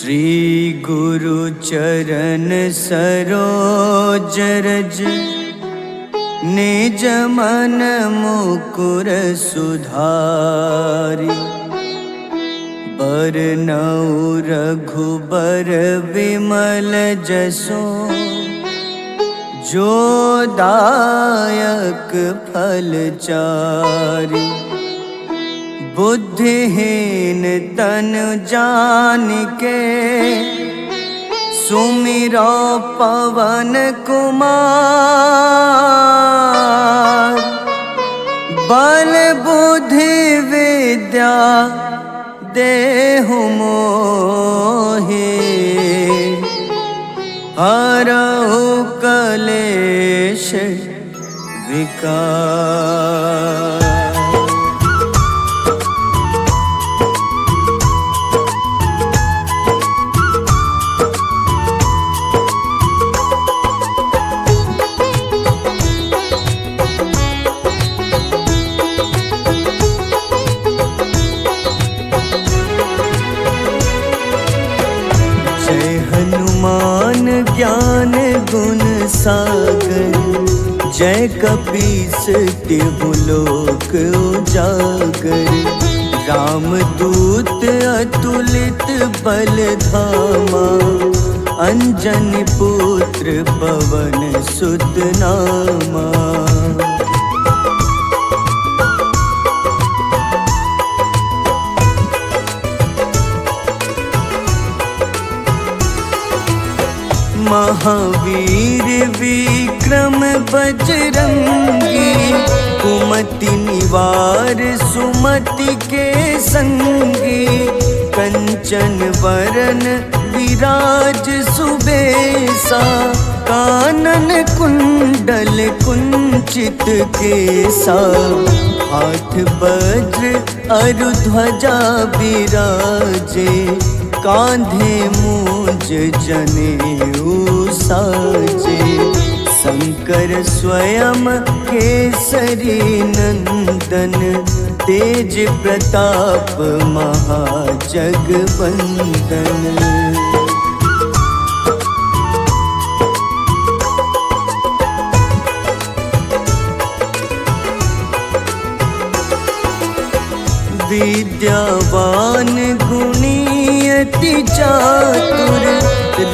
श्री गुरु चरण सरोज रज निज मन मुकुर सुधारि। बरनउँ रघुबर विमल जसो जो दायक फल चारि। बुद्धिहीन तनु जानिके सुमिरो पवन कुमार। बल बुद्धि विद्या देहु मोहि हरहु कलेश विकार। हनुमान ज्ञान गुण सागर जय कपीस तिहु लोक उजागर। रामदूत अतुलित बल धामा अंजनी पुत्र पवन सुत नामा। महावीर विक्रम बजरंगी कुमति निवार सुमति के संगी। कंचन वरन विराज सुबेसा कानन कुंडल कुंचित केसा। हाथ वज्र अरु ध्वजा बिराजे कांधे मूंज जनेऊ साजे। शंकर स्वयं केसरी नंदन तेज प्रताप महाजगवंदन। विद्यावान गुणी अति चातुर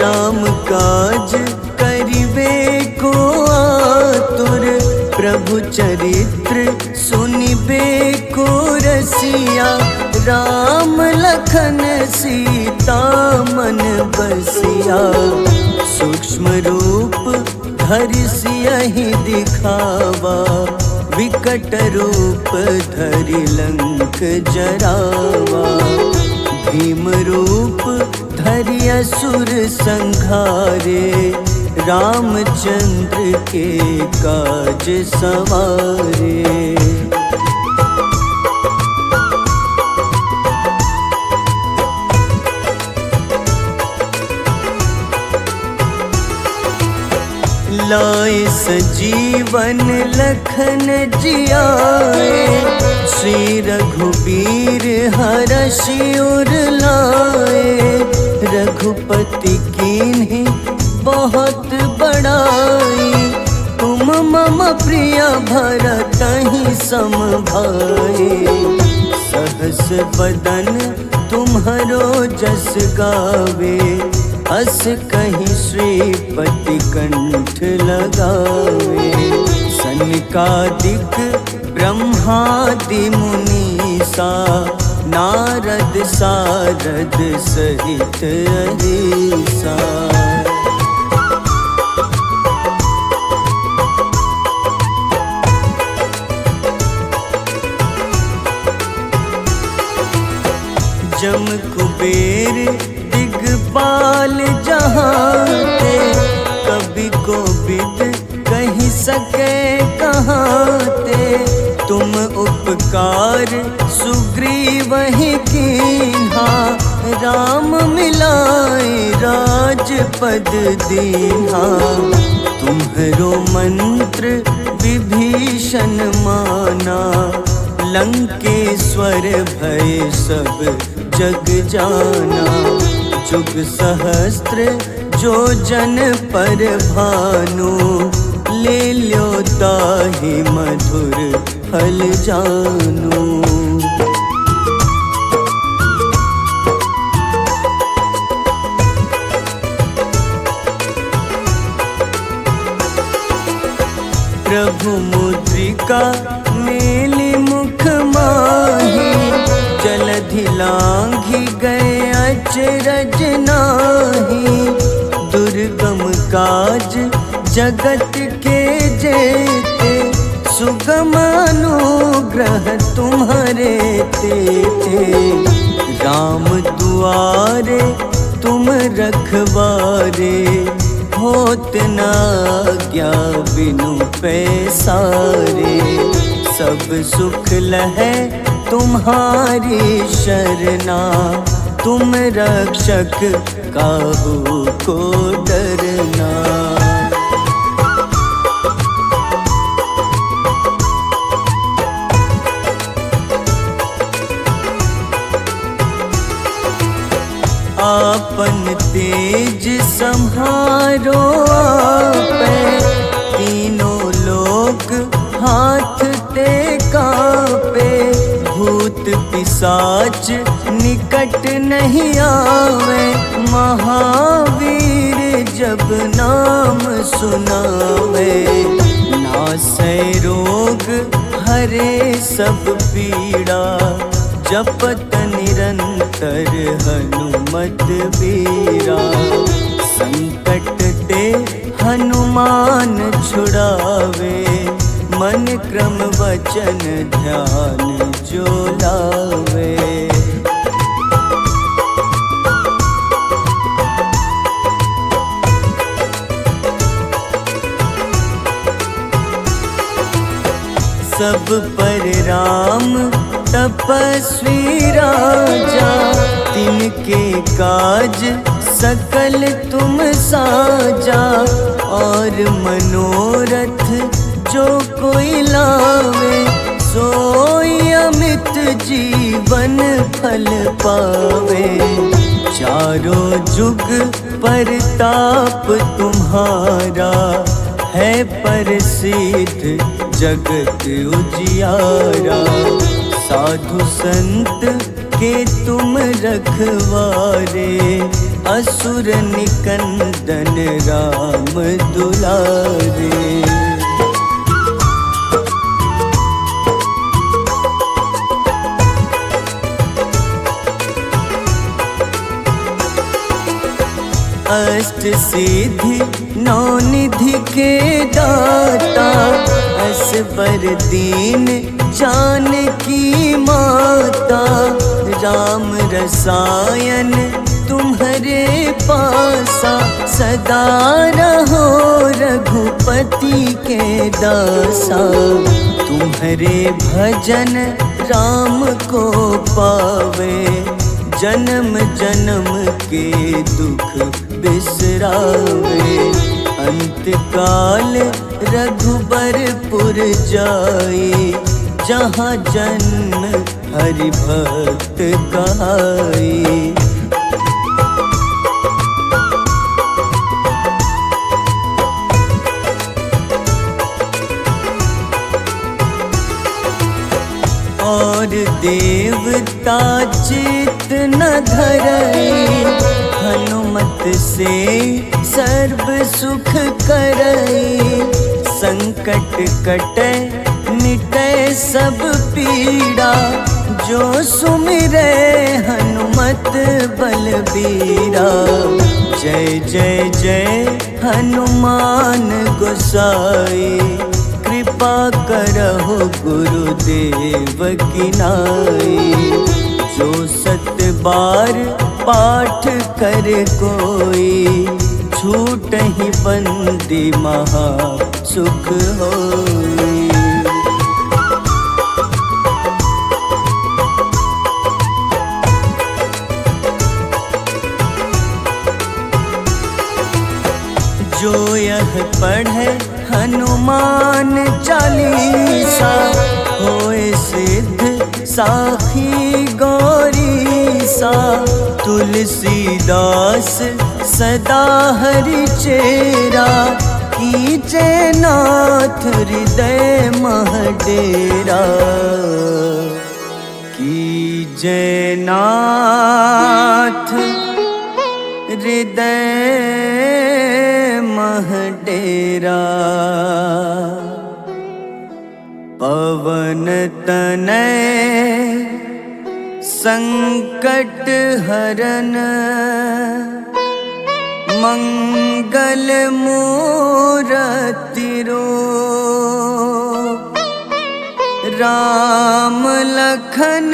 राम काज करिबे को आतुर। प्रभु चरित्र सुनिबे को रसिया राम लखन सीता मन बसिया। सूक्ष्म रूप धरि सियहि दिखावा विकट रूप धरि लंक जरावा। भीम रूप धरि असुर संहारे रामचंद्र के काज सवारे। लाए सजीवन लखन जियाए श्री रघुबीर हरषि उर लाए। रघुपति कीन्ही बहुत बड़ाई तुम मम प्रिय भरतहि सम भाई। सहस बदन तुम्हरो जस गावे अस कहीं श्रीपति कंठ लगावे। सनकादिक ब्रह्मादि मुनीसा नारद सारद सहित अहिसा। जम कुबेर दिगपाल जहाते कभी कोविद कहीं सके कहाते। तुम उपकार सुग्रीवहि कीन्हा राम मिलाए राजपद दीन्हा। तुम्हरो मंत्र विभीषण माना लंकेश्वर भय सब जग जाना। जुग सहस्त्र जो जन पर भानु, ले ल्यो ताहि मधुर फल जानू। प्रभु मुद्रिका मेली मुख माही, जलधि लांघि गए अचरज नाही। दुर्गम काज जगत के जेते, सुगम अनुग्रह तुम्हारे तेते। राम दुआरे तुम रखवारे, होत न आज्ञा बिनु पैसारे। सब सुख लहै तुम्हारी शरणा, तुम रक्षक काहू को डरना। आपन तेज सम्हारो आपै, तीनों लोक हाथ ते कांपे। भूत पिशाच निकट नहीं आवे, महावीर जब नाम सुनावे। नासै रोग हरे सब पीड़ा, जपत निरंतर हनुमत बीरा। संकट ते हनुमान छुड़ावे, मन क्रम वचन ध्यान जो लावे। सब पर राम तपस्वी राजा, तिनके काज सकल तुम साजा। और मनोरथ जो कोई लावे, सोई अमित जीवन फल पावे। चारों जुग परताप तुम्हारा, है प्रसिद्ध जगत उजियारा। साधु संत के तुम रखवारे, असुर निकंदन राम दुलारे। अष्ट सिद्धि नौ निधि के दाता, असबर दीन जानकी माता। राम रसायन तुम्हारे पासा, सदा रहो रघुपति के दासा। तुम्हारे भजन राम को पावे, जन्म जन्म के दुख बिसरावे। अंत काल रघुबरपुर जाई, जहाँ जन्म हरि भक्त कहाई। और देवता चित न धरई, हनुमत से सर्व सुख करई। संकट कटै मिटै सब पीड़ा, जो सुमिरै हनुमत बलबीरा। जय जय जय हनुमान गोसाई, कृपा करहु गुरुदेव की नाई। जो सत बार पाठ कर कोई, छूटहि बंदी महा सुख होई। जो यह पढ़े हनुमान चालीसा, होए सिद्ध साखी गौरीसा। तुलसीदास सदा हरि चेरा, कीजे नाथ हृदय मह डेरा। कीजे नाथ हृदय मह डेरा। पवन तनय संकट हरन, मंगल मूरति रूप। राम लखन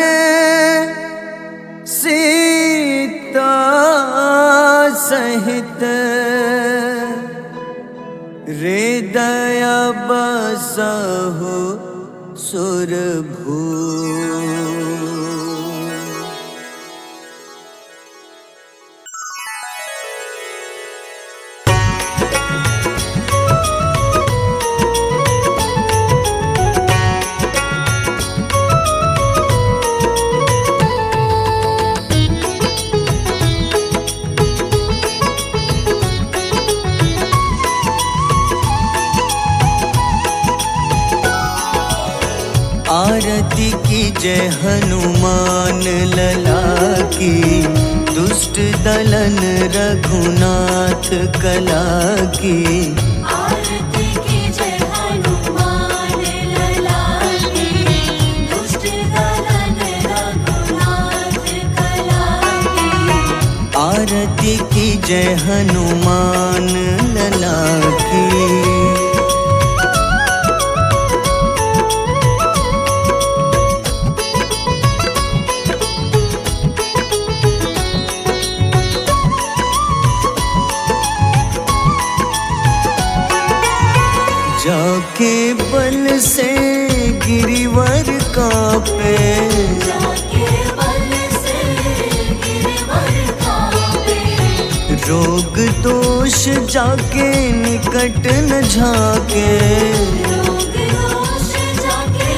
सीता सहित, हृदय बसहु सुरभूप। आरती की जय हनुमान लला की, दुष्ट दलन रघुनाथ कला की। आरती की जय हनुमान लला की, दुष्ट दलन रघुनाथ कला की। आरती की जय हनुमान लला की। जाके बल से गिरिवर कांपे, जाके बल से गिरवर कांपे। रोग दोष जाके निकट न झाके। रोग दोष जाके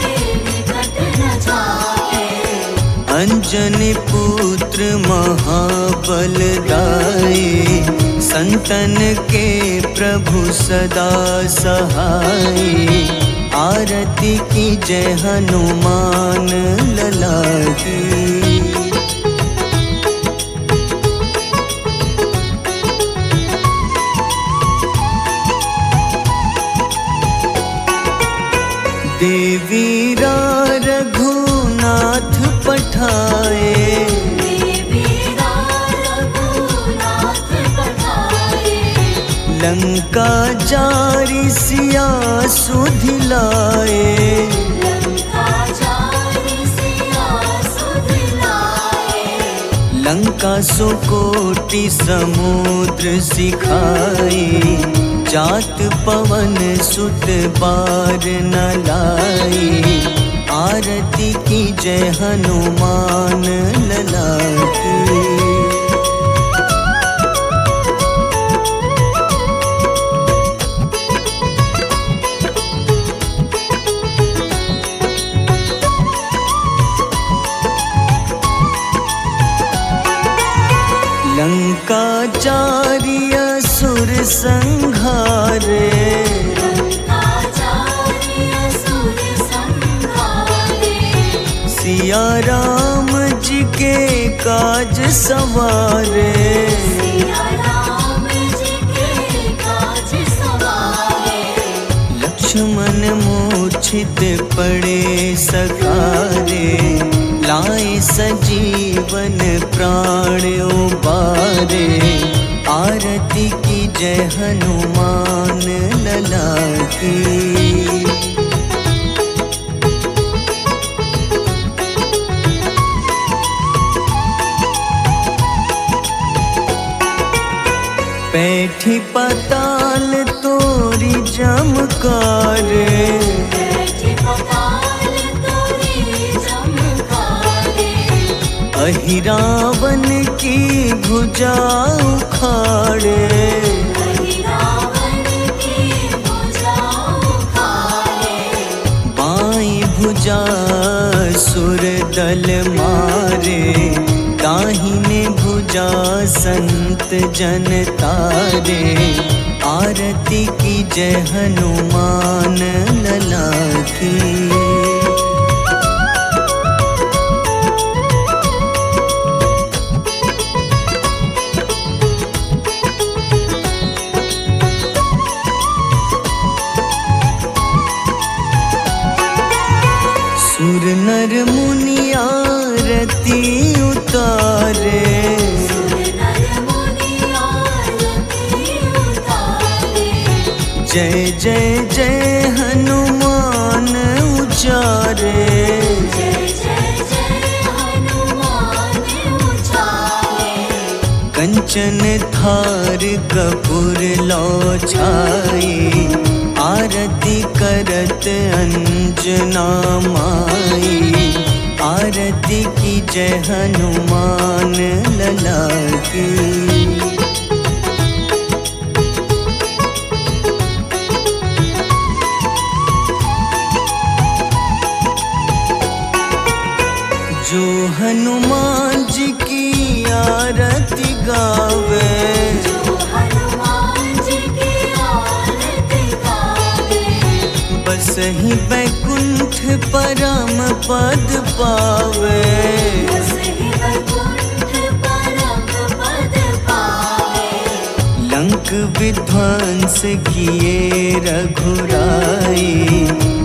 निकट न जाके। अंजनी पुत्र महाबलदाई, संतन के प्रभु सदा सहाय। आरती की जय हनुमान लला की। देवीरा रघुनाथ पठाए, लंका जारी सिया सुधिलाए। लंका सुकोटि समुद्र सिखाए, जात पवन सुत बार न लाए। आरती की जय हनुमान लला की। लंका जारी असुर संघारे, सिया राम जी के काज सवारे। लक्ष्मण मूर्छित पड़े सकारे, लाए सजीवन प्राण उबारे। आरती की जय हनुमान लला की। बैठी पाताल तोरी जमकारे, अहिरावन की भुजा उखाड़े। बाईं भुजा सुर दल मारे, दाहिने भुजा संत जन तारे, आरती की जय हनुमान लला की। सुर नर मुनि आरती उतारे, जय जय जय हनुमान उचारे। कंचन थार कपूर लो छाई, आरती करत अंजना माई। आरती की जय हनुमान लला की। जो हनुमान जी की आरती गावे, बस ही बैकुंठ परम पद पावे। लंक विध्वंस किए रघुराई,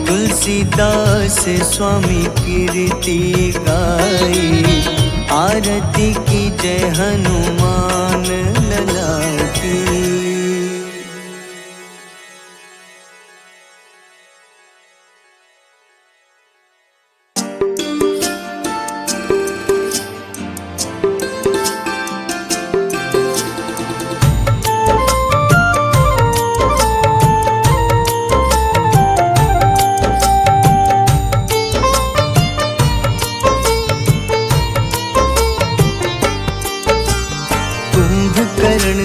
तुलसीदास स्वामी कीर्ति गाई। आरती की जय हनुमान लला की।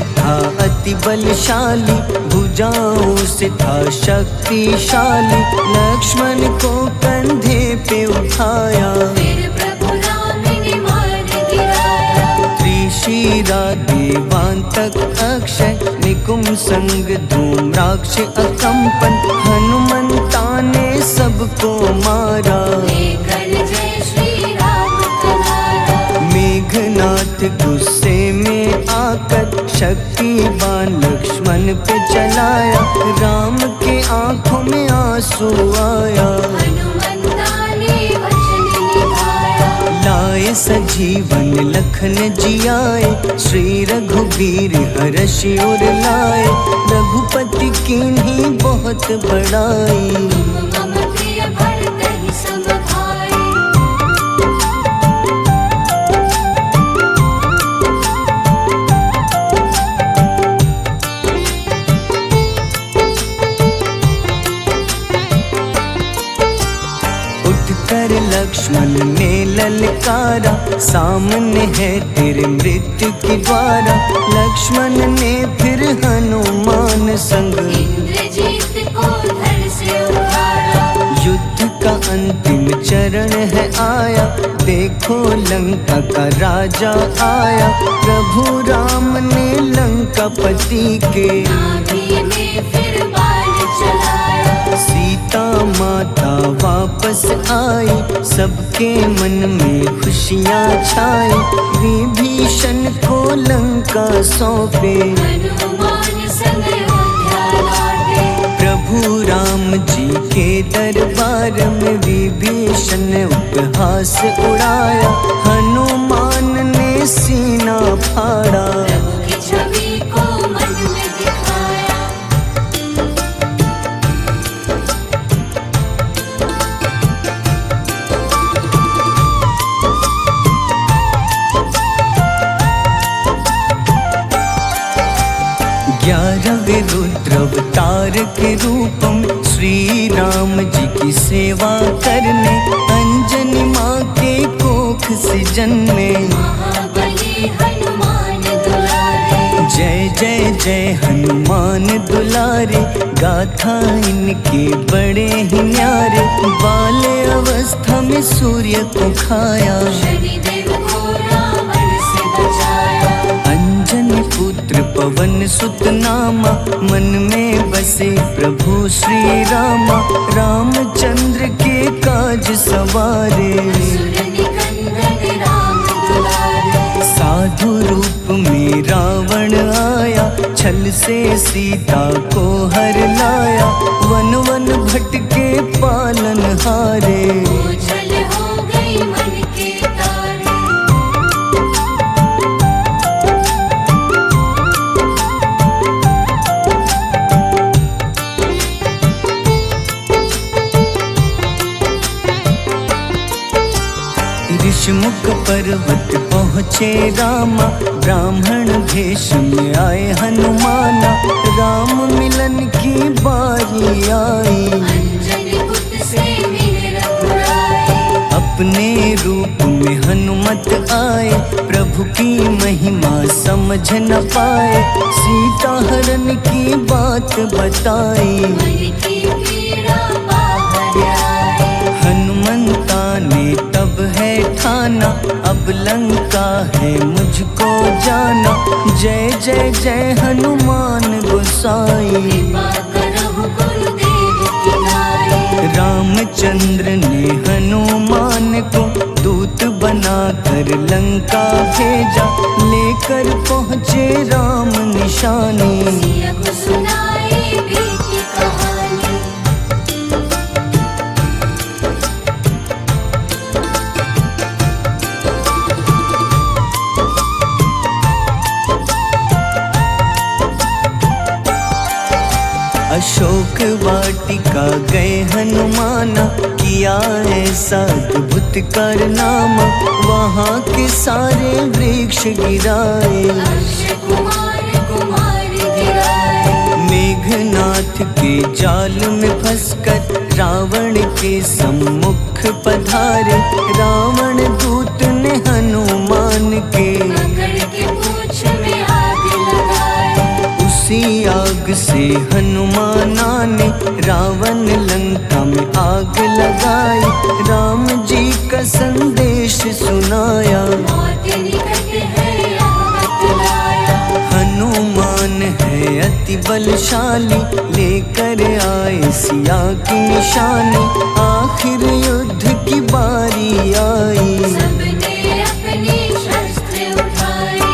था अति बलशाली, भुजाओं से था शक्तिशाली। लक्ष्मण को कंधे पे उठाया, फिर प्रभु राम ने मार गिराया। त्रिशिरा देवांतक अक्षय, निकुंभ संग धूम्राक्ष अकंपन। हनुमंता ने सबको मारा, लेकर जय श्री राम तुम्हारा। मेघनाथ गुस्से में आकर शक्तिवान लक्ष्मण पे चलाया। राम के आंखों में आंसू आया, हनुमंता ने वचन निभाया। लाए सजीवन लखन जियाए, श्री रघुबीर हर्षि उर लाए। रघुपति कीन्ही बहुत बड़ाई, मम प्रिय भरत ही सम भाई। कर लक्ष्मण ने ललकारा, सामने है तेरे मृत्यु की द्वारा। लक्ष्मण ने फिर हनुमान संग इंद्रजीत को धड़ से उतारा। युद्ध का अंतिम चरण है आया, देखो लंका का राजा आया। प्रभु राम ने लंकापति के नाभि में फिर बाण चलाया। सीता माता वापस आई, सबके मन में खुशियाँ छाई। विभीषण को लंका सौंपे, हनुमान संग अयोध्या लौटे। प्रभु राम जी के दरबार में विभीषण ने उपहास उड़ाया। हनुमान ने सीना फाड़ा, प्रभु की छवि को मन में दिखाया। ग्यारहवें रुद्र अवतार के रूपम, श्री राम जी की सेवा करने। अंजनी माँ के कोख से जन्मे, महाबली हनुमान दुलारे। जय जय जय हनुमान दुलारे। गाथा इनके बड़े ही न्यारे, बाल्य अवस्था में सूर्य को खाया। शनिदेव को रावण पवन सुत नामा, मन में बसे प्रभु श्री रामा। रामचंद्र के काज सवारे, असुर निकंदन राम दुलारे। साधु रूप में रावण आया, छल से सीता को हर लाया। वन वन भटके पालन हारे, ओझल हो गई मन के तारे। ऋषिमुख पर्वत पहुँचे रामा, ब्राह्मण भेष में आए हनुमाना। राम मिलन की बारी आई, अंजनी पुत्र से मिले रघुराई। अपने रूप में हनुमत आए, प्रभु की महिमा समझ न पाए। सीता हरण की बात बताई, मन की पीड़ा बाहर आई। हनुमंता ने तब है ठाना, अब लंका है मुझको जाना। जय जय जय हनुमान गोसाई, कृपा करहु गुरुदेव की नाई। रामचंद्र ने हनुमान को दूत बनाकर लंका भेजा। लेकर पहुँचे राम निशानी, सिया को सुनाई बीती कहानी। अशोक वाटिका गए हनुमाना, किया ऐसा अद्भुत कारनामा। वहाँ के सारे वृक्ष गिराए, अक्षय कुमार कुमार गिराए। मेघनाथ के जाल में फंसकर रावण के सम्मुख पधारे। रावण दूत ने हनुमान के पकड़ के पूंछ में आग लगाए। उसी आग से हनुमाना ने रावण लंका में आग लगाई। राम जी का संदेश सुनाया, मौत निकट है यह बतलाया। हनुमान है अति बलशाली, लेकर आए सिया की निशानी। आखिर युद्ध की बारी आई, सबने अपनी शस्त्र उठाई।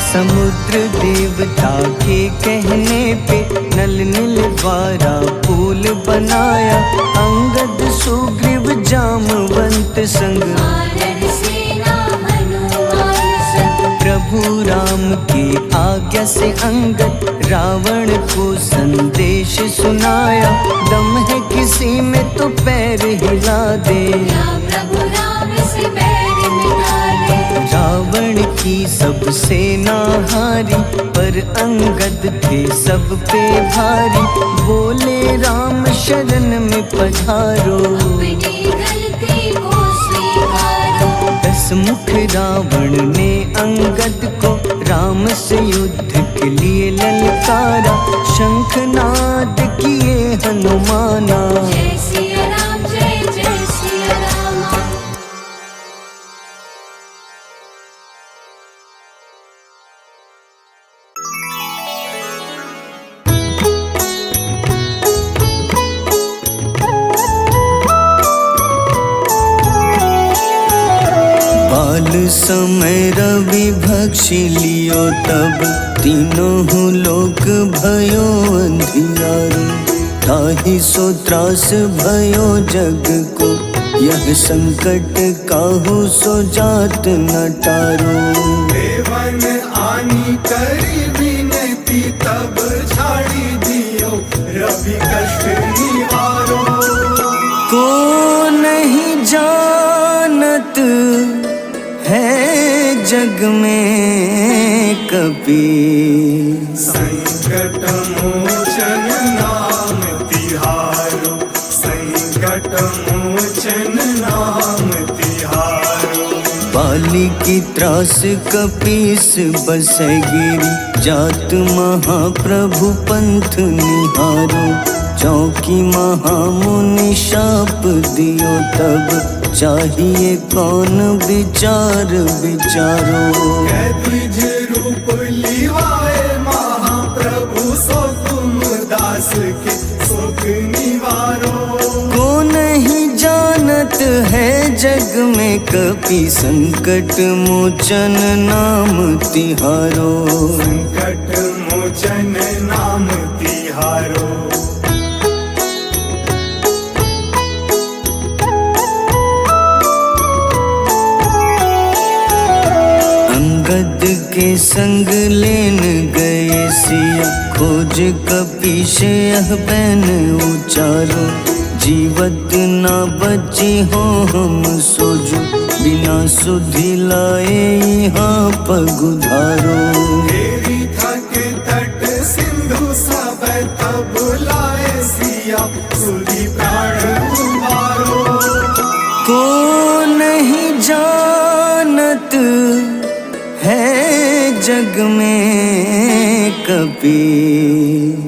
समुद्र देवता के कहने पे नल नील द्वारा पुल बनाया। अंगद सुग्रीव जामवंत संग, वानर सेना हनुमान संग। प्रभु राम की आज्ञा से अंगद रावण को संदेश सुनाया। दम है किसी में तो पैर हिला दे, या प्रभु राम से बैर मिटा दे। रावण की सब सेना हारी, पर अंगद थे सब पे भारी। बोले राम शरण में पधारो, अपनी गलती को स्वीकारो। दसमुख रावण ने अंगद को राम से युद्ध के लिए ललकारा। शंखनाद किए हनुमाना, जय सिया राम जय जय सिया राम। बाल समय रवि भक्षी लियो, तब तीनों लोक भयो अंधियारो। ताहि सो त्रास भयो जग को, यह संकट काहू सो जात न टारो। देवन आनी करी विनती, तब छाड़ी दियो रवि कष्ट निवारो। को नहीं जानत है जग में कपि, संकट मोचन नाम तिहारो। संकट मोचन नाम तिहारो। पाली नारी की त्रास कपीस बसगिरी, जात महाप्रभु पंथ निहारो, चौकी महामुनि शाप दियो तब, चाहिए कौन विचार विचारो। द्विज रूप लिवाए महाप्रभु, सो तुम दास के सुख निवारो। को नहीं जानत है जग में कपि, संकट मोचन नाम तिहारो। संकट मोचन नाम तिहारो। अंगद के संग लेन गए सिया, खोज कपीश यह बैन उचारो। जीवत ना बची हो हम सोजो, बिना सुधि लाए यहाँ पगुधारो। तेरी थके तट सिंधु सब तब लाए सिया, सुधि प्राण उबारो। को नहीं जानत है जग में कपि,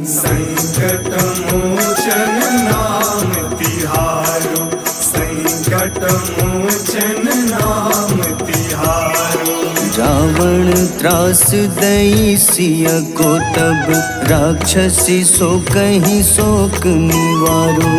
संकट मोचन नाम तिहारो। संकट मोचन नाम तिहारो। रावण त्रास दई सिया को तब, राक्षसी सो कहीं शोक निवारो।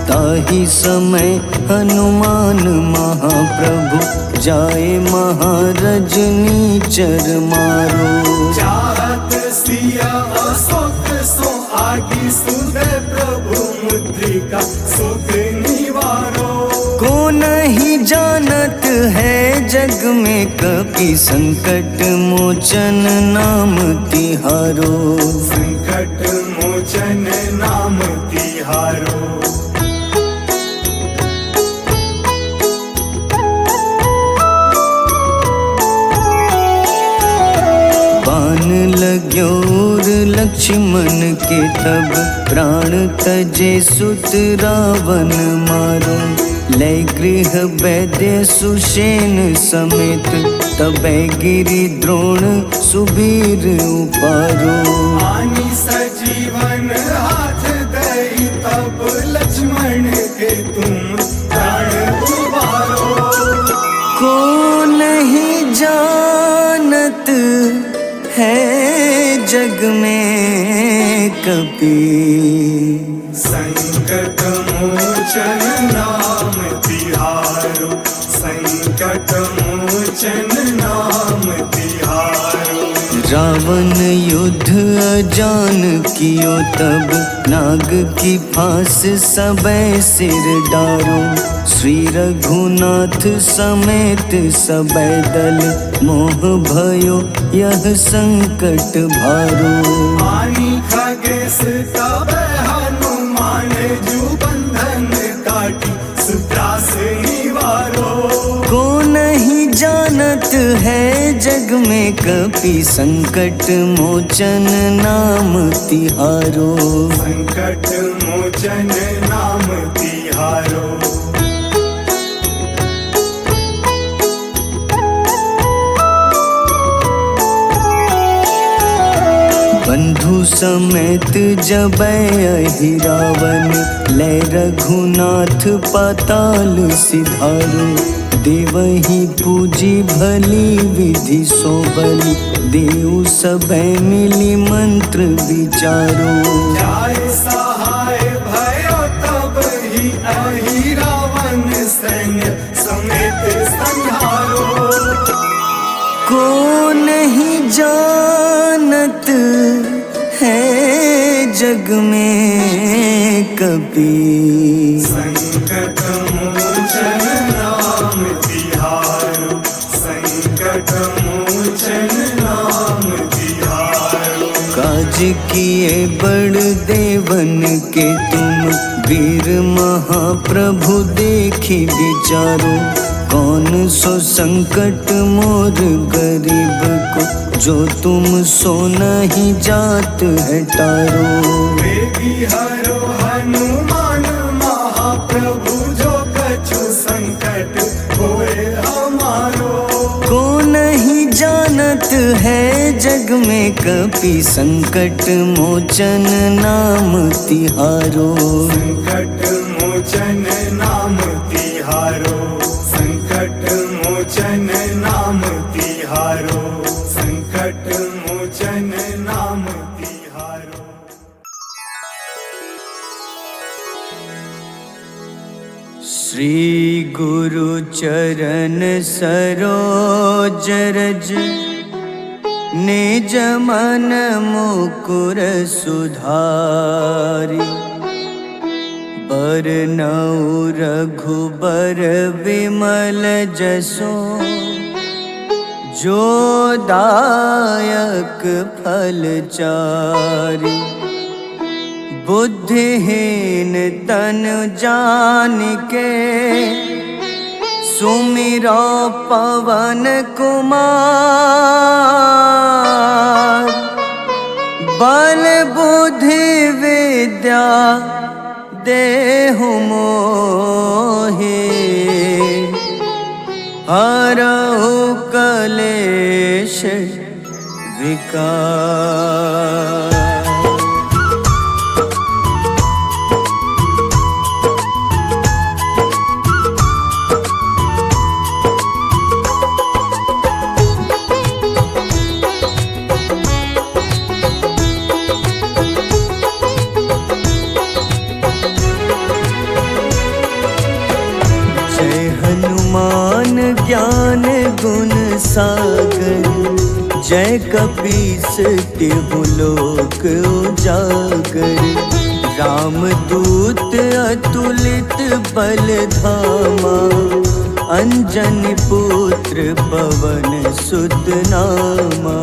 ताहि समय हनुमान महाप्रभु, जाए महारजनी चर मारो। चाहत सिया अशोक सो आगी, सुदय प्रभु मुद्रिका सुख निवारो। को नहीं जानत है जग में कपि, संकट मोचन नाम तिहारो। संकट मोचन नाम तिहारो। बाण लग्योर लक्ष्मण के तब, प्राण तजे सुत रावण मारो। लय गृह वैद्य सुषेण समेत, तबै गिरि द्रोण सुबीर उपारो। आनी सजीवन हाथ दई तब, लक्ष्मण के तुम प्राण उबारो। को नहीं जानत है जग में कपि, संकट मोचन नाम तिहारो। संकट मोचन नाम तिहारो। रावण युद्ध अजान कियो तब, नाग की फांस सबै सिर डारो। श्री रघुनाथ समेत सबै दल, मोह भयो यह संकट भारो। आनी खगेश तब हनुमान, जू बंधन काटी सुत्रास निवारो। को नहीं जानत है जग में कपि, संकट मोचन नाम तिहारो। संकट मोचन नाम तिहारो। बंधु समेत जबै अहि रावण, लय रघुनाथ पाताल सिधारो। देवहि पूजी भली विधि सो बलि, देव सबै मिली मंत्र विचारो। जाय सहाय भयो तब ही अहि रावण, सैन्य समेत संहारो। को नहीं जानत है जग में कपि, संकट मोचन नाम तिहारो। संकट मोचन नाम तिहारो। काज किए बड़ देवन के तुम, वीर महाप्रभु देखी विचारो। कौन सो संकट मोर गरीब को, जो तुम सो नहीं जात है टारो। वेगी हरो हनुमान महाप्रभु, जो कछु संकट होए हमारो। को चलत है जग में कपि संकट मोचन नाम तिहारो। संकट मोचन नाम तिहारो, संकट मोचन नाम तिहारो, संकट मोचन नाम तिहारो। श्री गुरु चरण सरोज रज निज मन मुकुर सुधारि। बरनउँ रघुबर विमल जसो जो दायक फल चारि। बुद्धिहीन तनु जानिके सुमिरो पवन कुमार। बल बुद्धि विद्या देहु मोहि हरहु कलेश विकार। हनुमान ज्ञान गुण सागर जय कपीस तिहु लोक उजागर। रामदूत अतुलित बल धामा अंजनी पुत्र पवन सुत नामा।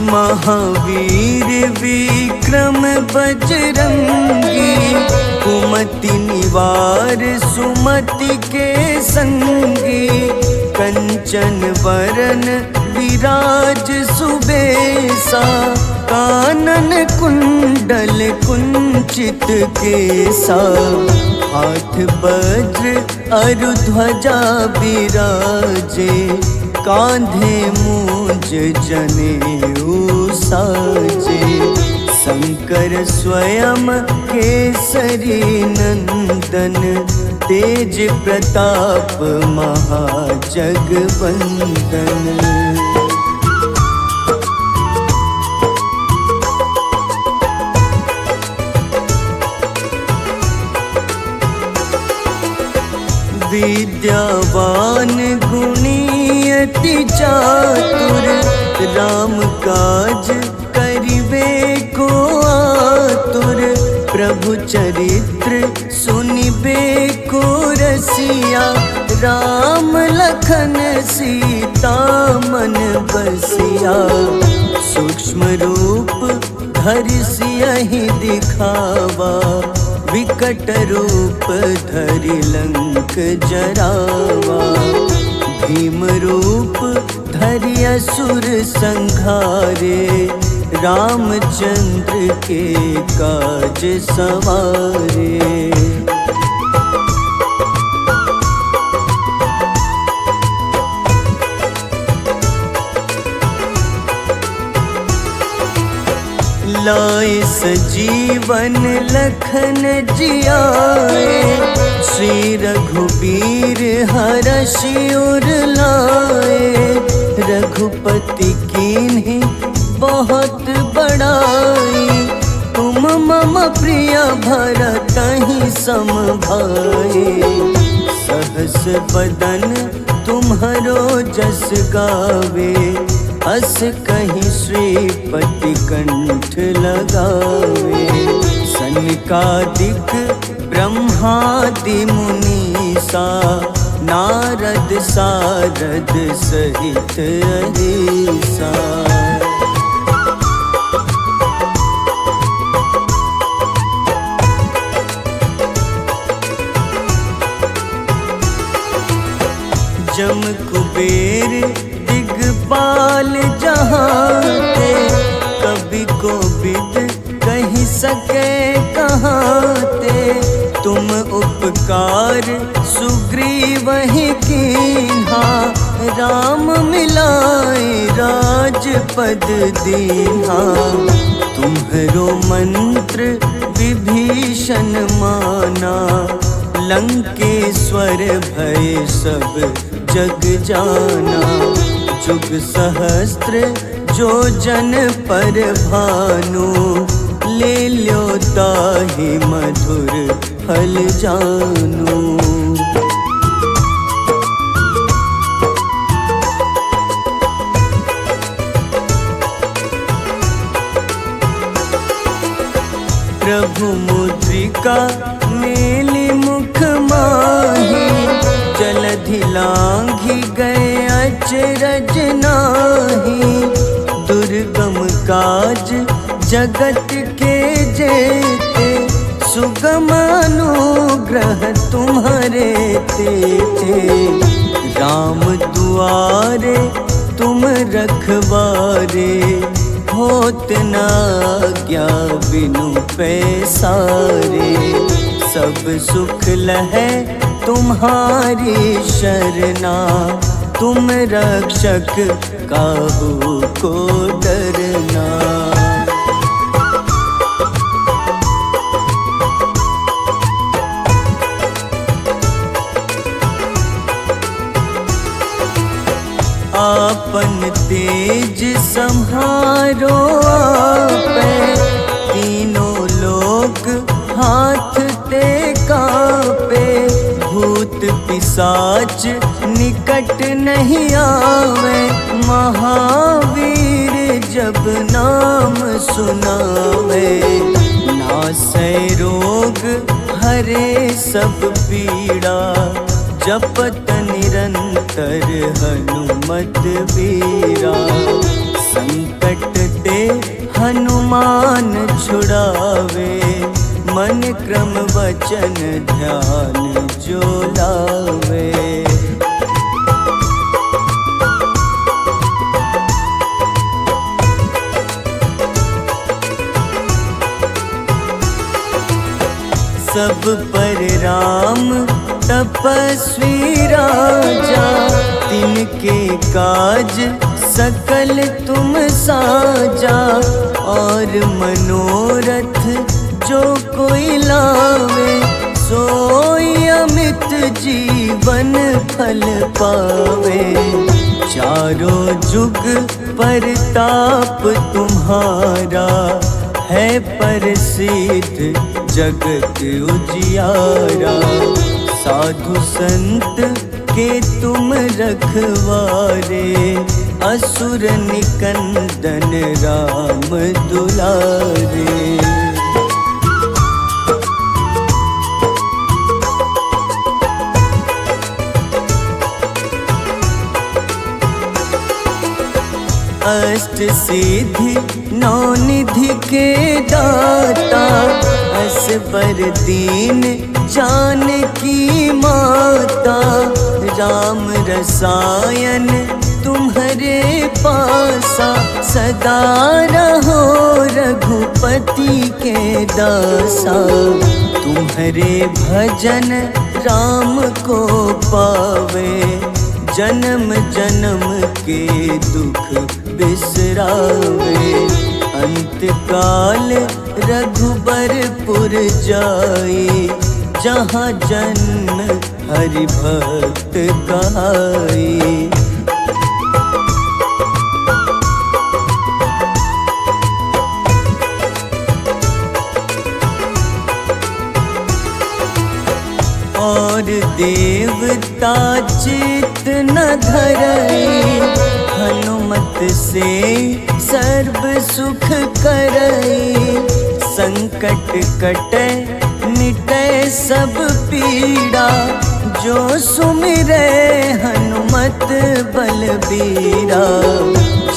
महावीर विक्रम बजरंगी कुमति निवार सुमति के संगी। कंचन वरन विराज सुबेसा कानन कुंडल कुंचित केसा। हाथ वज्र अरु ध्वजा बिराजे कांधे मूंज जनेऊ साजे। शंकर स्वयं केसरी नंदन तेज प्रताप महाजगवंदन। विद्यावान गुणी अति चातुर राम काज करिबे को आतुर। प्रभु चरित्र सुनिबे को रसिया राम लखन सीता मन बसिया। सूक्ष्म रूप धरि सियहि दिखावा विकट रूप धरि लंक जरावा। भीम रूप धरि असुर संहारे रामचंद्र के काज सवारे। लाए सजीवन लखन जियाए श्री रघुबीर हरषि उर लाए। रघुपति कीन्ही बहुत बड़ाई तुम मम प्रिय भरतहि सम भाई। सहस बदन तुम्हरो जस गावे अस कहीं श्रीपति कंठ लगावे। सनकादिक ब्रह्मादि मुनीसा नारद सारद सहित अहिसा। जम कुबेर दिगपाल जहाते कवि कोविद कहीं सके कहाँ ते, तुम उपकार सुग्रीव ही कीन्हा। राम मिलाए राजपद दीन्हा, तुम्हरो मंत्र विभीषण माना। लंकेश्वर भय सब जग जाना, जुग सहस्त्र जो जन पर भानु। ले ल्यो ताहि मधुर फल जानू। प्रभु मुद्रिका मेली मुख माही, जलधि लांघि गए अचरज नाही। दुर्गम काज जगत के जेते, सुगम अनुग्रह तुम्हारे तेते। राम दुआरे तुम रखवारे, होत न आज्ञा बिनु पैसारे। सब सुख लहै तुम्हारी शरणा, तुम रक्षक काहू को डरना। आपन तेज सम्हारो आपै, तीनों लोक हाथ ते कापे। भूत पिशाच निकट नहीं आवे, महावीर जब नाम सुनावे। नासै रोग हरे सब पीड़ा, जपत निरंतर हनुमत बीरा। संकट ते हनुमान छुड़ावे, मन क्रम वचन ध्यान जो लावे। सब पर राम तपस्वी राजा, तिनके काज सकल तुम साजा। और मनोरथ जो कोई लावे, सोई अमित जीवन फल पावे। चारों जुग परताप तुम्हारा, है प्रसिद्ध जगत उजियारा। साधु संत के तुम रखवारे, असुर निकंदन राम दुलारे। अष्ट सिद्धि नौ निधि के दाता, असबर दीन जानकी माता। राम रसायन तुम्हारे पासा, सदा रहो रघुपति के दासा। तुम्हारे भजन राम को पावे, जन्म जन्म के दुख बिसरावे। अंत काल रघुबरपुर जाई, जहाँ जन्म हरि भक्त कहाई। और देवता चित न धरई, हनुमत से सर्व सुख करई। संकट कटे मिटे सब पीड़ा, जो सुमिरे हनुमत बलबीरा।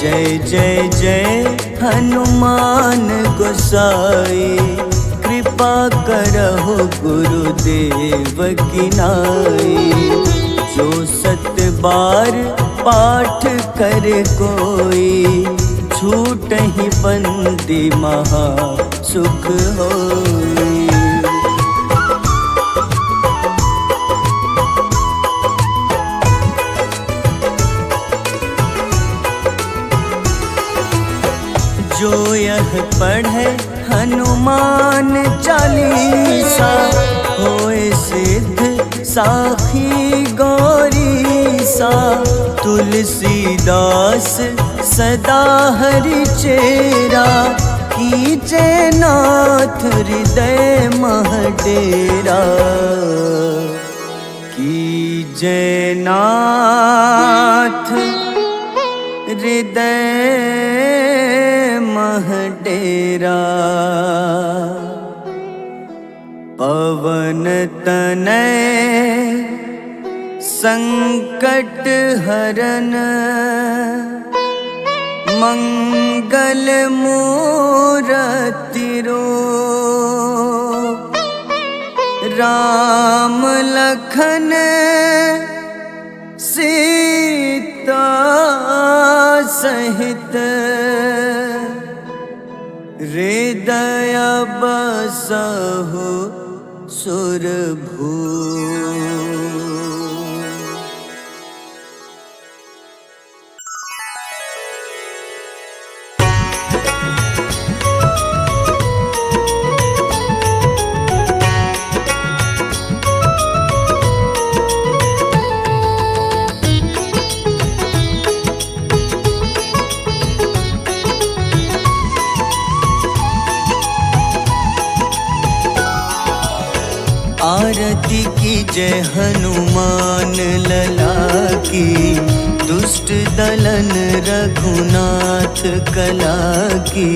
जय जय जय हनुमान गोसाई, कृपा करहु गुरुदेव की नाई। जो 7 बार पाठ करे कोई, छूटहि बंदी महा सुख होई। जो यह पढ़े हनुमान चालीसा, होए सिद्ध साखी गौरीसा। तुलसीदास सदा हरि चेरा, कीजे नाथ हृदय मह डेरा। कीजे नाथ हृदय मह डेरा। पवन तनय संकट हरन, मंगल मूरति रूप। राम लखन सीता सहित, हृदय बसहु सुरभूप। आरती की जय हनुमान लला की, दुष्ट दलन रघुनाथ कला की।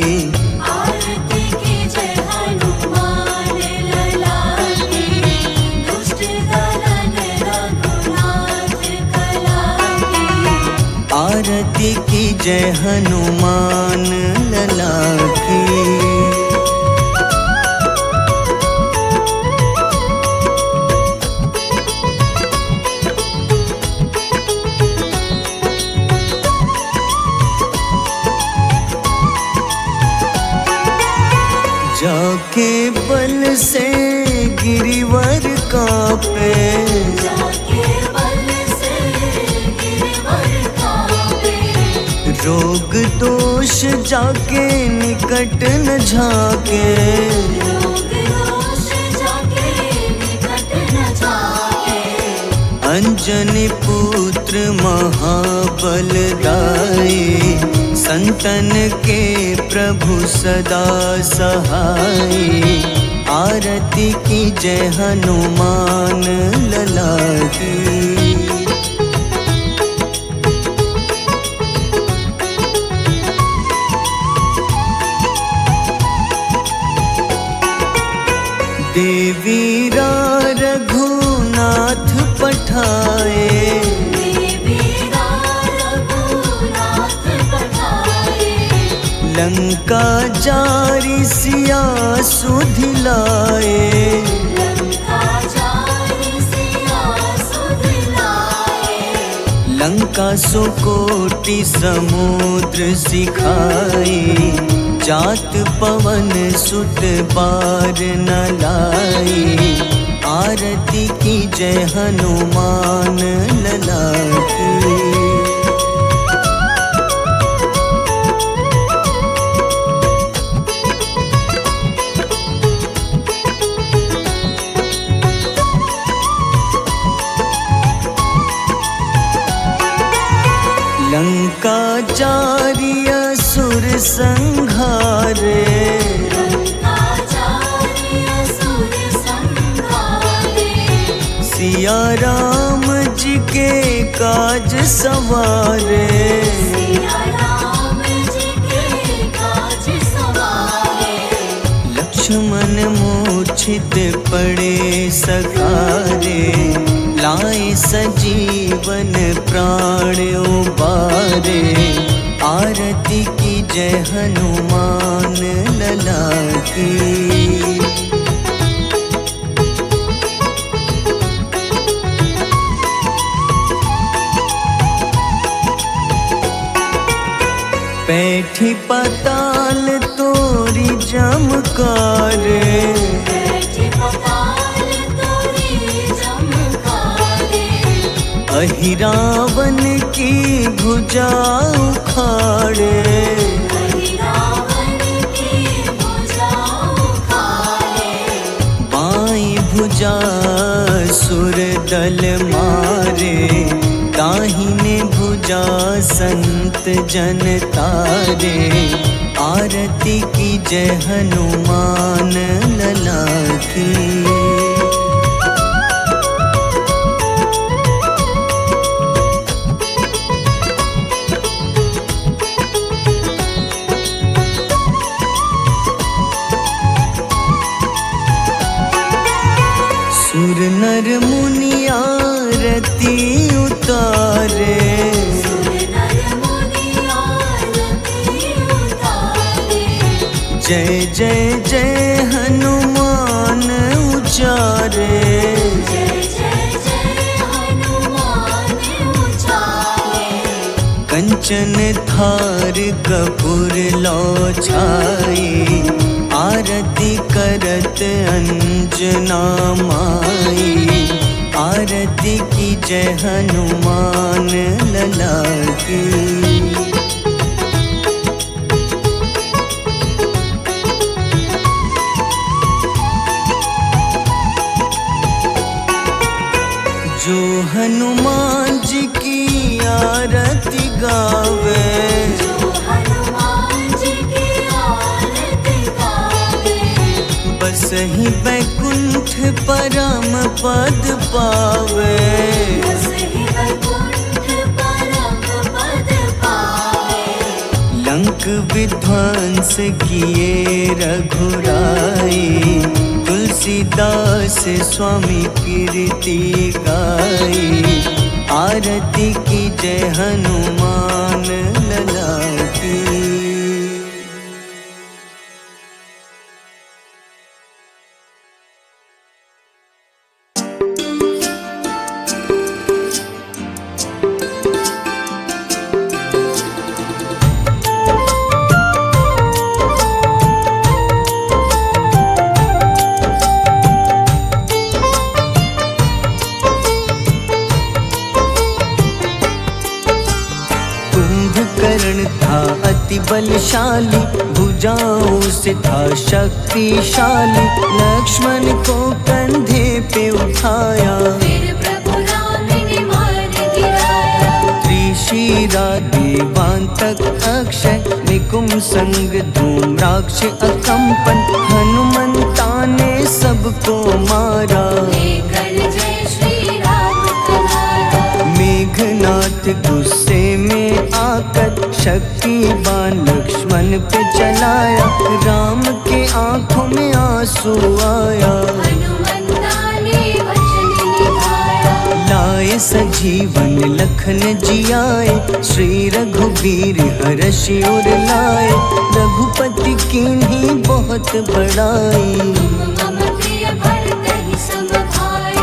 आरती की जय हनुमान लला की, दुष्ट दलन रघुनाथ कला की। आरती की जय हनुमान लला की। जाके बल से गिरिवर कांपे, जाके बल से गिरवर कांपे। रोग दोष जाके निकट न झाके। रोग दोष जाके निकट न जाके। अंजनी पुत्र महाबलदाई, संतन के प्रभु सदा सहाय। आरती की जय हनुमान लला की। देवीरा रघुनाथ पठाए, देवीरा रघुनाथ पठाए। लंका जारी सिया सुधिलाए। लंका जारी सिया सुधिलाए। लंका सुकोटि समुद्र सिखाए। जात पवन सुत बार न लाए। आरती की जय हनुमान लला की। लंका जारी असुर संहारे। लंका जारी असुर संहारे। सिया राम जी के काज सवारे। सिया राम जी के काज सवारे। लक्ष्मण मूर्छित पड़े सकारे। लाए सजीवन प्राण उबारे। आरती की जय हनुमान लला की। पैठ बैठी पाताल तोरी जमकारे, बैठी पताल तोरी जमकारे, अहिरावन की भुजा उखाड़े, रावण की भुजा उखाड़े, बाई भुजा सुर दल मारे, दाहिने भुजा संत जन तारे, आरती की जय हनुमान लला की। सुर नर मुनि आरती उतारे, सुर नर मुनि आरती उतारे, जय जय जय हनुमान उचारे, जय जय जय हनुमान उचारे, कंचन थार कपूर लो छाई, आरती करत अंजना माई, आरती की जय हनुमान लला की। जो हनुमान जी की आरती गावे, जो हनुमान जी की आरती गावे, बस ही बैकुंठ परम पद पावे, बस ही वैकुंठ परम पद पावे, लंक विध्वंस किए रघुराई, तुलसीदास स्वामी कीर्ति गाई, आरती की जय हनुमान लला की। कुंभकर्ण था अति बलशाली, भुजाओं से था शक्तिशाली, लक्ष्मण को कंधे पे उठाया, फिर प्रभु राम ने मार गिराया, त्रिशिरा देवांतक अक्षय, निकुंभ संग धूम्राक्ष अकंपन, हनुमंता ने सबको मारा, लेकर जय श्री राम कनारा, मेघनाथ गुस्से में आकर शक्तिवान लक्ष्मण पे चलाया, राम के आंखों में आंसू आया, हनुमंता ने वचन निभाया, लाए सजीवन लखन जियाए, श्री रघुबीर हर्षि उर लाए, रघुपति कीन्ही बहुत बड़ाई, मम प्रिय भरत ही सम भाई,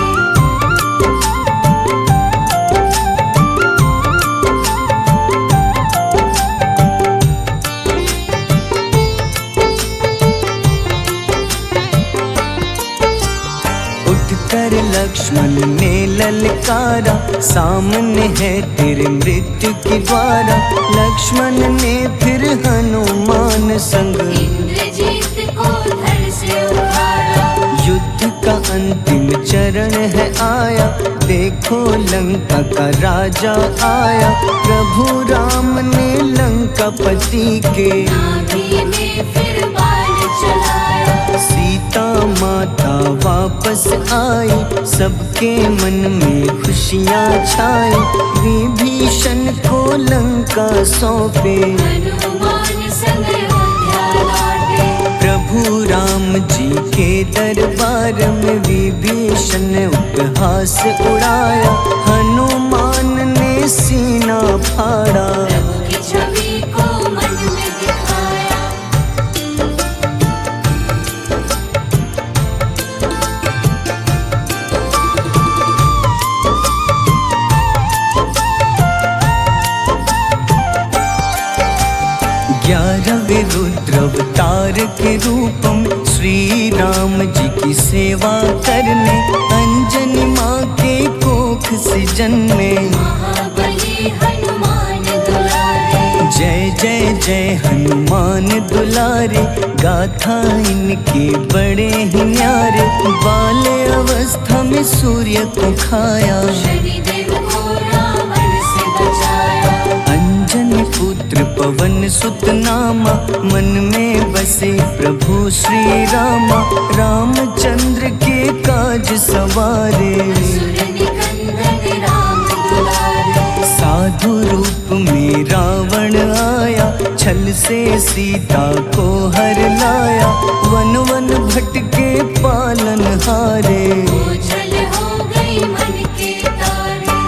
उठकर लक्ष्मण ने ललकारा, सामने है तेरे मृत्यु की द्वारा, लक्ष्मण ने फिर हनुमान संग, इंद्रजीत को धड़ से उखाड़ा, युद्ध का अंतिम चरण है आया, देखो लंका का राजा आया, प्रभु राम ने लंकापति के, नाभि में फिर बाण चलाया, सीता माता वापस आई, सबके मन में खुशियाँ छाई, विभीषण को लंका सौंपे, हनुमान संग अयोध्या लौटे, प्रभु राम जी के दरबार में विभीषण उपहास उड़ाया, हनुमान ने सीना फाड़ा, प्रभु की छवि को मन में दिखाया, 11वें रुद्रावतार के रूपम श्री राम जी की सेवा करने अंजनी माँ के कोख से जन्मे। महाबली हनुमान दुलारे, जय जय जय हनुमान दुलारे, गाथा इनके बड़े ही न्यारे। बाल्य अवस्था में सूर्य को खाया, शनिदेव को रावण से बचाया। अंजनी पुत्र पवन सुत नामा, मन में बसे प्रभु श्री रामा। रामचंद्र के काज सवारे, असुर निकंदन राम दुलारे। साधु रूप में रावण आया, छल से सीता को हर लाया। वन वन भटके पालन हारे, ओझल हो गई मन के तारे।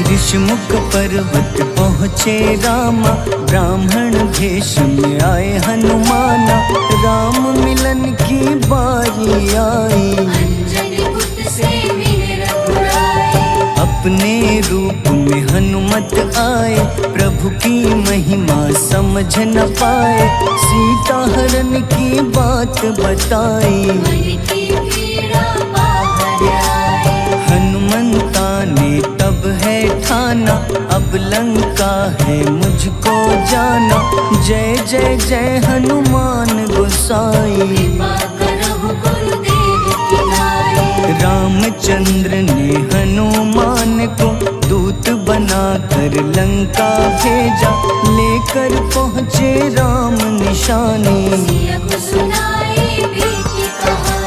ऋषिमुख पर्वत पहुँचे रामा, ब्राह्मण भेष में आए हनुमाना। राम मिलन की बारी आई, अंजनी पुत्र से मिले रघुराई। अपने रूप में हनुमत आए, प्रभु की महिमा समझ न पाए। सीता हरण की बात बताई, मन की पीड़ा बाहर आई। हनुमंता ने तब है ठाना, अब लंका है मुझको जाना। जय जय जय हनुमान गोसाई, कृपा करहु गुरुदेव की नाई। रामचंद्र ने हनुमान को दूत बनाकर लंका भेजा। लेकर पहुँचे राम निशानी, सिया को सुनाई बीती कहानी।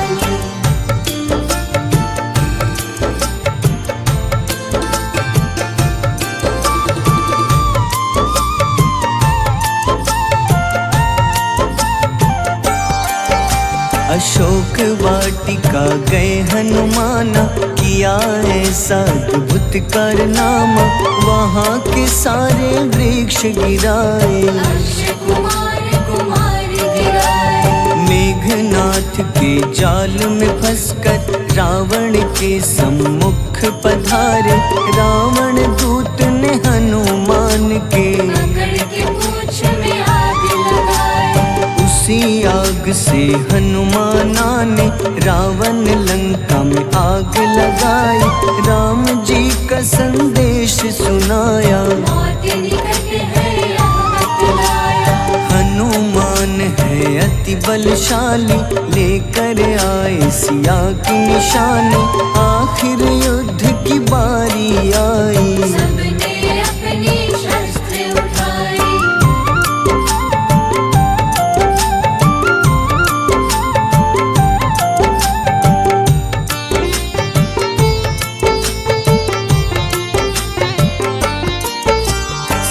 अशोक वाटिका गए हनुमाना, किया ऐसा अद्भुत कारनामा। वहाँ के सारे वृक्ष गिराए, अक्षय कुमार कुमार गिराए। मेघनाथ के जाल में फंसकर रावण के सम्मुख पधारे। रावण दूत ने हनुमान के पकड़ के पूंछ में आग लगाए। उसी आग से हनुमाना ने रावण लंका में आग लगाई। राम जी का संदेश सुनाया, मौत निकट है यहाँ बतलाया। हनुमान है अति बलशाली, लेकर आए सिया की निशानी। आखिर युद्ध की बारी आई, सबने अपनी शस्त्र उठाई।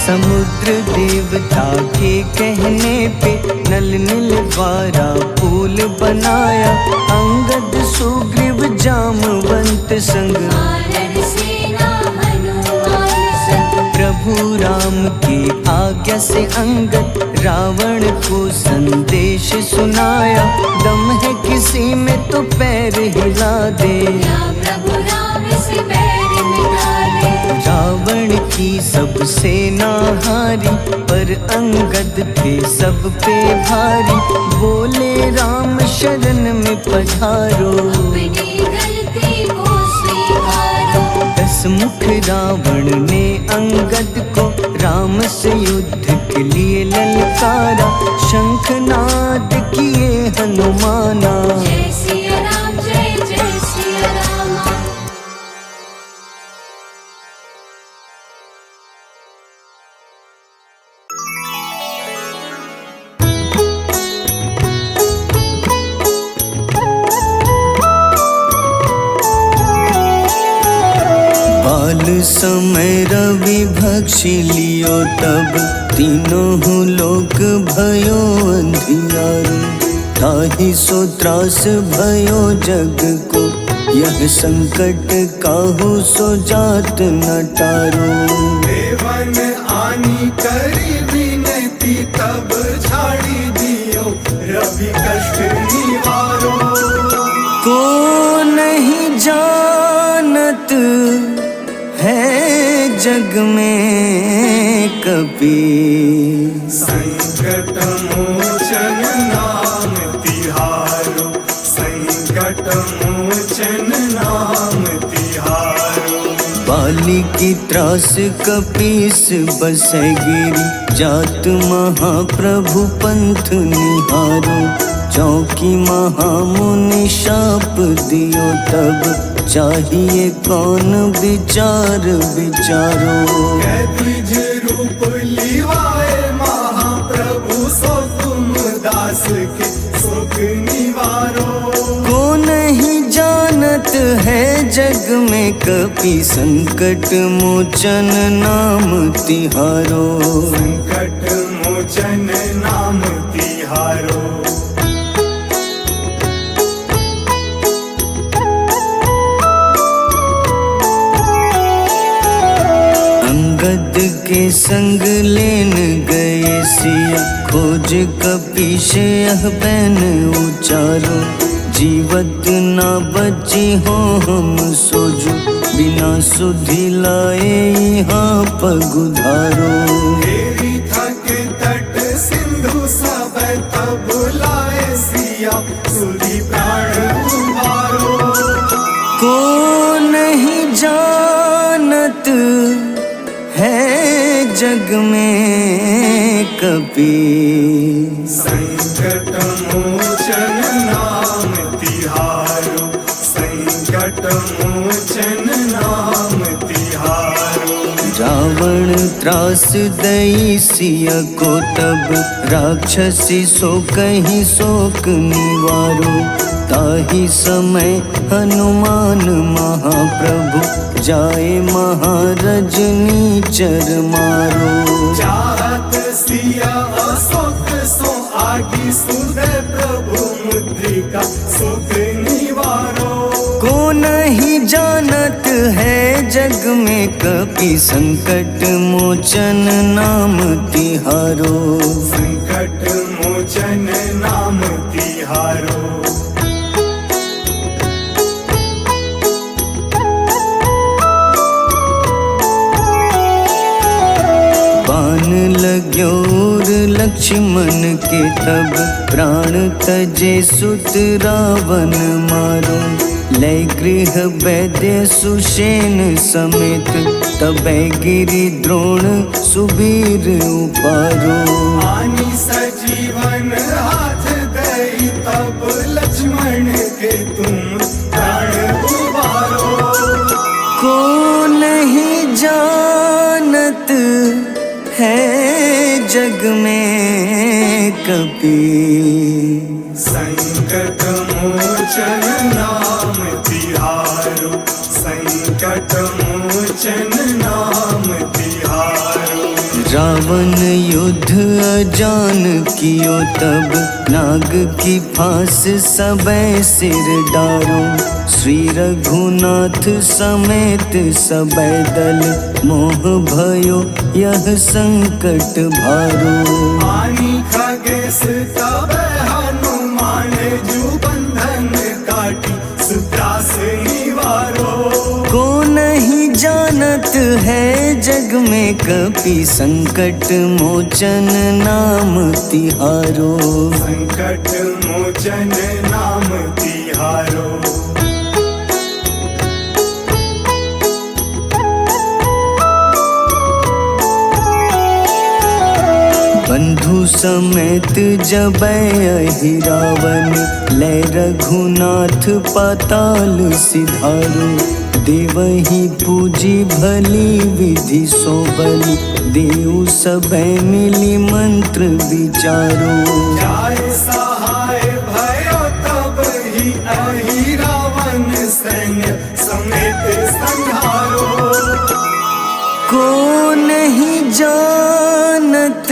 समुद्र देवता के कहने पे नल नील द्वारा पुल बनाया। अंगद सुग्रीव जामवंत संग, वानर सेना हनुमान संग। प्रभु राम की आज्ञा से अंगद रावण को संदेश सुनाया। दम है किसी में तो पैर हिला दे, या प्रभु राम से बैर मिटा दे। रावण की सब सेना हारी, पर अंगद थे सब पे भारी। बोले राम शरण में पधारो, अपनी गलती को स्वीकारो। 10 मुख रावण ने अंगद को राम से युद्ध के लिए ललकारा। शंखनाद किए हनुमाना, जय सिया राम जय जय सिया राम। बाल समय रवि भक्षी लियो, तब तीनों लोक भयो अंधियारो। ताहि सो त्रास भयो जग को, यह संकट काहू सो जात न टारो। देवन आनी करी विनती, तब झाड़ी दियो सभी कष्ट निवारो। को नहीं जानत है जग में कपि, संकट मोचन नाम तिहारो, संकट मोचन नाम तिहारो। बाली की त्रास कपीस बसै गिरी, जात महाप्रभु पंथ निहारो। चौकी महामुनि शाप दियो तब, चाहिए कौन विचार विचारो। द्विज रूप लिवाए महाप्रभु, सो तुम दास के शोक निवारो। को नहीं जानत है जग में कपि, संकट मोचन नाम तिहारो। संकट मोचन नाम तिहारो। अंगद के संग लेन गए सिया, खोज कपीश यह बैन उचारो। जीवत ना बची हो हम सोजो, बिना सुधि लाए यहाँ पगुधारो। तेरी थक तट सिंधु सब तब लाए सिया, सुधि प्राण उबारो। को नहीं जानत है जग में कपि, संकट मोचन नाम तिहारो, संकट मोचन नाम तिहारो। रावण त्रास दई सिया को तब, राक्षसी सो कहीं शोक निवारो। ताही समय हनुमान महाप्रभु, जाए महारजनी चर मारो। चाहत सिया अशोक सो आगी, सुदय प्रभु मुद्रिका शोक निवारो। को नहीं जानत है जग में कपि, संकट मोचन नाम तिहारो। संकट मोचन नाम तिहारो। बाण लग्योर लक्ष्मण के तब, प्राण तजे सुत रावण मारो। लय गृह वैद्य सुषेण समेत, तबै गिरि द्रोण सुबीर उपारो। आनी सजीवन हाथ दई तब, लक्ष्मण के तुम प्राण उबारो। को नहीं जानत है जग में कपि, संकट मोचन नाम तिहारो, संकट मोचन नाम तिहारो। रावण युद्ध अजान कियो तब, नाग की फांस सबै सिर डारो। श्री रघुनाथ समेत सबै दल, मोह भयो यह संकट भारो। आनी खगेश तब हनुमान, जू बंधन काटी सुत्रास निवारो। को नहीं जानत है जग में कपि, संकट मोचन नाम तिहारो। संकट मोचन नाम तिहारो। बंधु समेत जबै अहि रावण, लय रघुनाथ पाताल सिधारो। देवहि पूजी भली विधि सो बलि, देव सबै मिली मंत्र विचारो। जाय सहाय भयो तब ही अहि रावण, सैन्य समेत संहारो। को नहीं जानत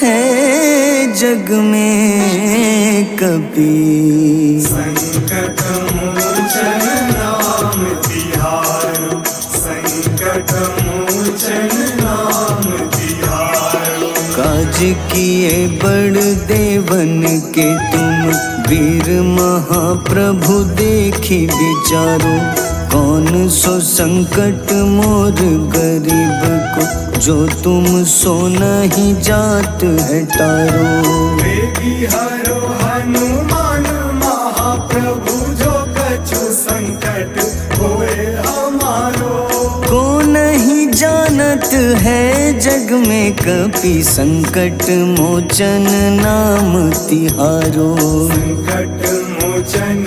है जग में कपि, संकट मोचन नाम तिहारो, संकट मोचन नाम तिहारो। काज राज किए बड़ देवन के तुम, वीर महाप्रभु देखी विचारो। कौन सो संकट मोर गरीब को, जो तुम सो नहीं जात है टारो। वेगी हरो हनुमान महाप्रभु, जो कछु संकट होए हमारो। को नहीं जानत है जग में कपि, संकट मोचन नाम तिहारो। संकट मोचन